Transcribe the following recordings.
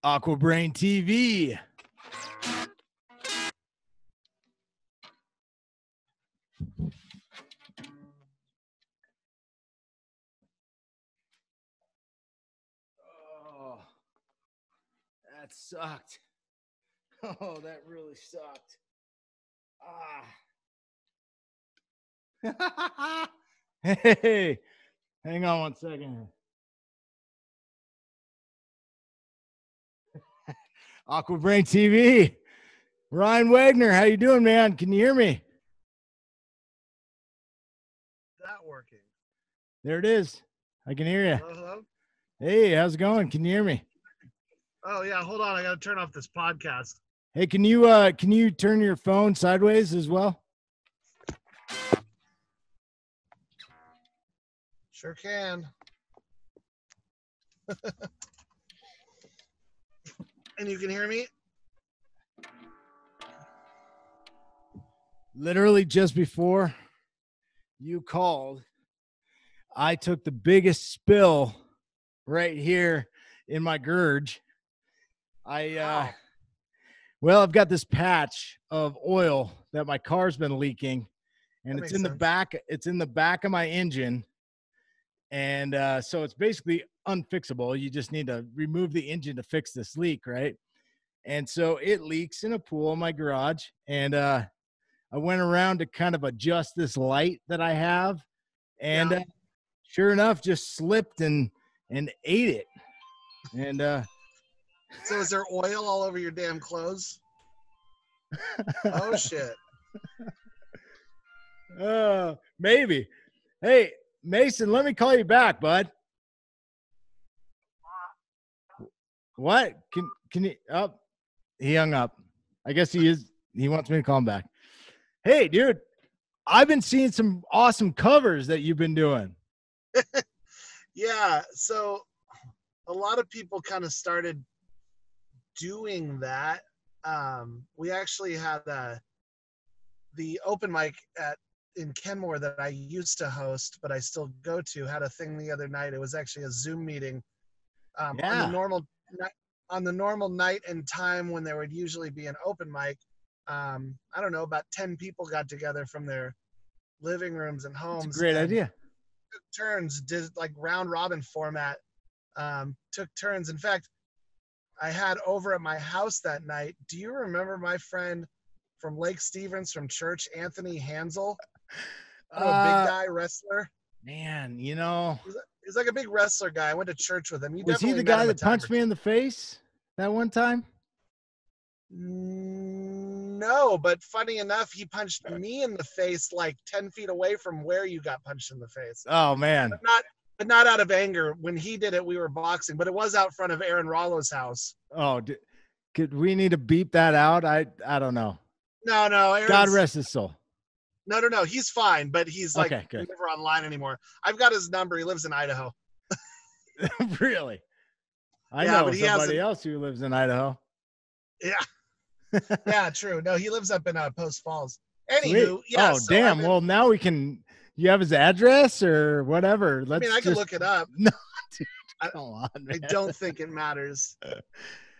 AquaBrainTV. Oh, that sucked. Oh, that really sucked. Ah. Hey, hang on one second. AquaBrainTV. Ryan Waggoner, how you doing, man? Can you hear me? That working? There it is. I can hear you. Hello, hello? Hey, how's it going? Can you hear me? Oh yeah, hold on. I got to turn off this podcast. Hey, can you turn your phone sideways as well? Sure can. And you can hear me? Literally just before you called, I took the biggest spill right here in my Gurge. Wow. Well, I've got this patch of oil that my car's been leaking, and it's in the back. It's in the back of my engine, and so it's basically unfixable. You just need to remove the engine to fix this leak, right? And so it leaks in a pool in my garage, and I went around to kind of adjust this light that I have, and sure enough, just slipped and ate it. And so is there oil all over your damn clothes? Oh shit. Maybe. Hey, Mason, let me call you back, bud. What? Can you up? He hung up. I guess he wants me to call him back. Hey, dude, I've been seeing some awesome covers that you've been doing. Yeah, so a lot of people kind of started doing that. We actually had the open mic in Kenmore that I used to host, but I still go to, had a thing the other night. It was actually a Zoom meeting on the normal night and time when there would usually be an open mic. I don't know, about 10 people got together from their living rooms and homes. That's a great idea. Took turns, did like round robin format. Took turns. In fact, I had over at my house that night. Do you remember my friend from Lake Stevens from church, Anthony Hansel? A big guy wrestler. Man, you know, he's like a big wrestler guy. I went to church with him. Was he the guy that punched me in the face that one time? No, but funny enough, he punched me in the face like 10 feet away from where you got punched in the face. Oh man. But not out of anger. When he did it, we were boxing, but it was out front of Aaron Rollo's house. Oh, could we need to beep that out? I don't know. No. God rest his soul. No. He's fine, but he's like okay, good. Never online anymore. I've got his number. He lives in Idaho. Really? I know somebody else who lives in Idaho. Yeah. Yeah, true. No, he lives up in Post Falls. Anywho, yeah. Oh, so damn. Well, now we can. You have his address or whatever. I can look it up. No, dude, come on, man. I don't think it matters.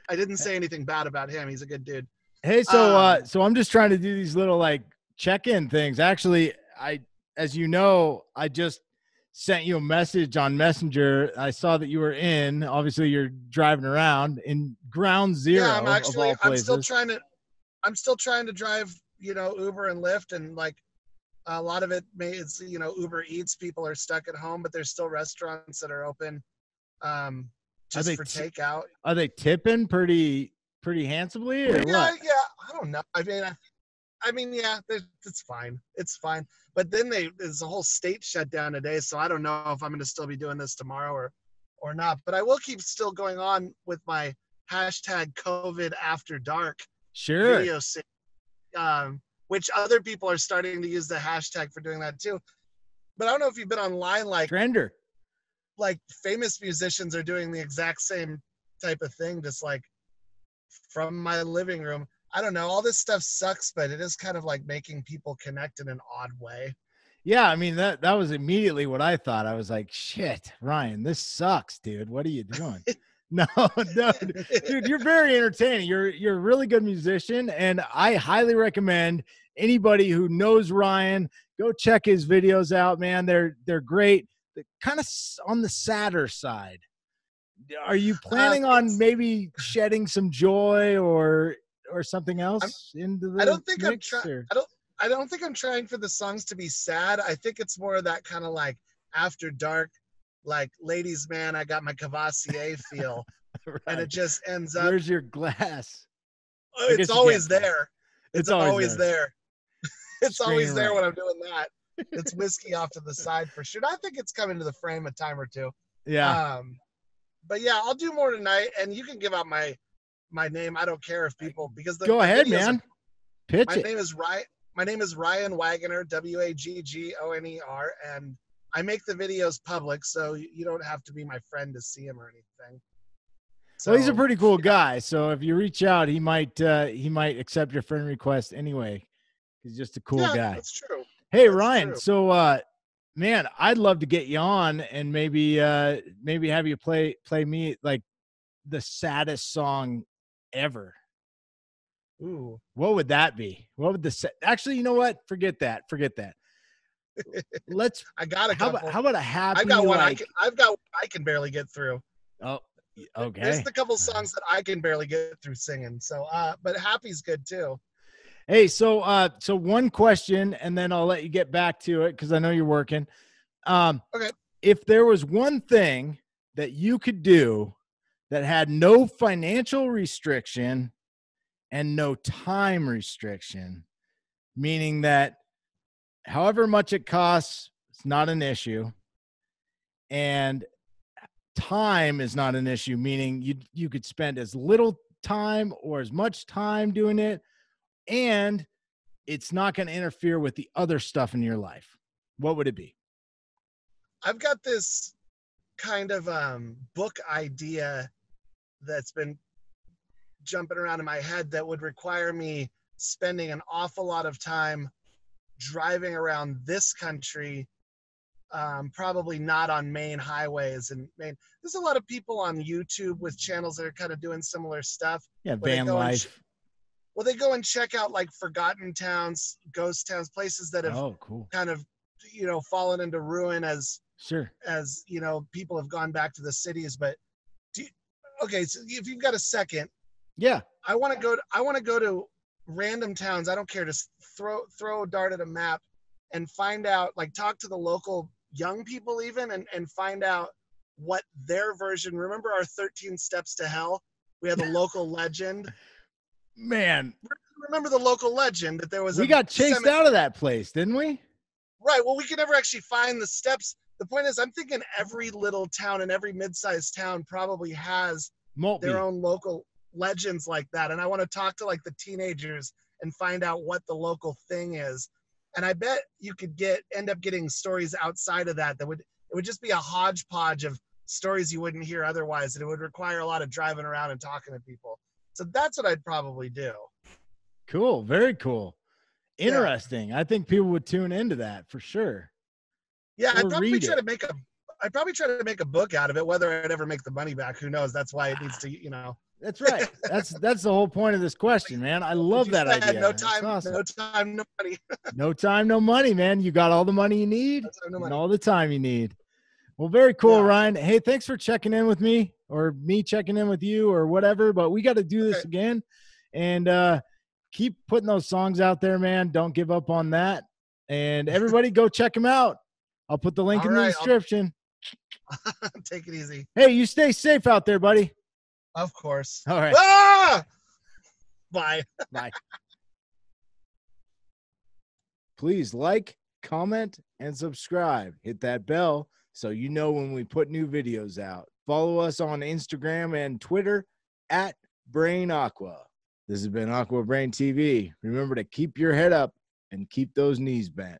I didn't say anything bad about him. He's a good dude. Hey, so I'm just trying to do these little like check-in things. Actually, as you know, I just sent you a message on Messenger. I saw that you were in. Obviously, you're driving around in Ground Zero. Yeah, I'm still trying to drive, Uber and Lyft, and like a lot of it's Uber Eats. People are stuck at home, but there's still restaurants that are open just for takeout. Are they tipping pretty handsomely? Or what? Yeah. I don't know. I mean, yeah, it's fine. It's fine. But then there's a whole state shut down today, so I don't know if I'm going to still be doing this tomorrow or not. But I will keep still going on with my hashtag CovidAfterDark video series, which other people are starting to use the hashtag for doing that too. But I don't know if you've been online, like Trender. Like famous musicians are doing the exact same type of thing, just like from my living room. I don't know. All this stuff sucks, but it is kind of like making people connect in an odd way. Yeah, I mean, that was immediately what I thought. I was like, shit, Ryan, this sucks, dude. What are you doing? No, no, dude, you're very entertaining. You're a really good musician, and I highly recommend anybody who knows Ryan, go check his videos out, man. They're great. They're kind of on the sadder side. Are you planning on maybe shedding some joy or something else into the I don't think mix? I don't think I'm trying for the songs to be sad. I think it's more of that kind of like after dark, like ladies man, I got my Cavassier feel. Right. And it just ends up. Where's your glass? It's always there. It's always there. It's always there when I'm doing that. It's whiskey off to the side for sure. I think it's coming to the frame a time or two. Yeah. But yeah, I'll do more tonight, and you can give out my name. I don't care if people, because go ahead, man. Pitch it. My name is Ryan Waggoner, Waggoner, and I make the videos public, so you don't have to be my friend to see them or anything. So, well, he's a pretty cool guy. So if you reach out, he might accept your friend request anyway. He's just a cool guy. That's true. Hey, Ryan. True. So, man, I'd love to get you on and maybe have you play me like the saddest song ever. Ooh. What would that be? What would actually, you know what? Forget that. Let's. I got a couple. How about a happy? I've got one. I've got one I can barely get through. Oh, okay. There's the couple songs that I can barely get through singing. So, but happy's good too. Hey, so one question, and then I'll let you get back to it because I know you're working. Okay. If there was one thing that you could do that had no financial restriction and no time restriction, meaning that however much it costs, it's not an issue, and time is not an issue, meaning you could spend as little time or as much time doing it, and it's not going to interfere with the other stuff in your life, what would it be? I've got this kind of book idea that's been jumping around in my head that would require me spending an awful lot of time driving around this country, probably not on main highways. And there's a lot of people on YouTube with channels that are kind of doing similar stuff. Yeah, van life. Well, they go and check out like forgotten towns, ghost towns, places that have kind of, fallen into ruin as people have gone back to the cities. But okay, so if you've got a second, yeah, I want to go to random towns. I don't care. Just throw a dart at a map and find out, like talk to the local young people even, and find out what their version. Remember our 13 Steps to Hell? We had the local legend. Man, remember the local legend that there was. We got chased out of that place, didn't we? Right. Well, we could never actually find the steps. The point is, I'm thinking every little town and every mid-sized town probably has their own local legends like that. And I want to talk to like the teenagers and find out what the local thing is. And I bet you could end up getting stories outside of that. It would just be a hodgepodge of stories you wouldn't hear otherwise. And it would require a lot of driving around and talking to people. So that's what I'd probably do. Cool. Very cool. Interesting. Yeah. I think people would tune into that for sure. Yeah, I'd probably try to make a book out of it. Whether I'd ever make the money back, who knows? That's why it needs to, That's right. That's the whole point of this question, man. I love that idea. No time, awesome. No time, no money. No time, no money, man. You got all the money you need and all the time you need. Well, very cool, Ryan. Hey, thanks for checking in with me, or me checking in with you, or whatever. But we got to do this again, and keep putting those songs out there, man. Don't give up on that. And everybody, go check them out. I'll put the link in the description. Take it easy. Hey, you stay safe out there, buddy. Of course. All right. Ah! Bye. Bye. Please like, comment, and subscribe. Hit that bell so you know when we put new videos out. Follow us on Instagram and Twitter at BrainAqua. This has been AquaBrainTV. Remember to keep your head up and keep those knees bent.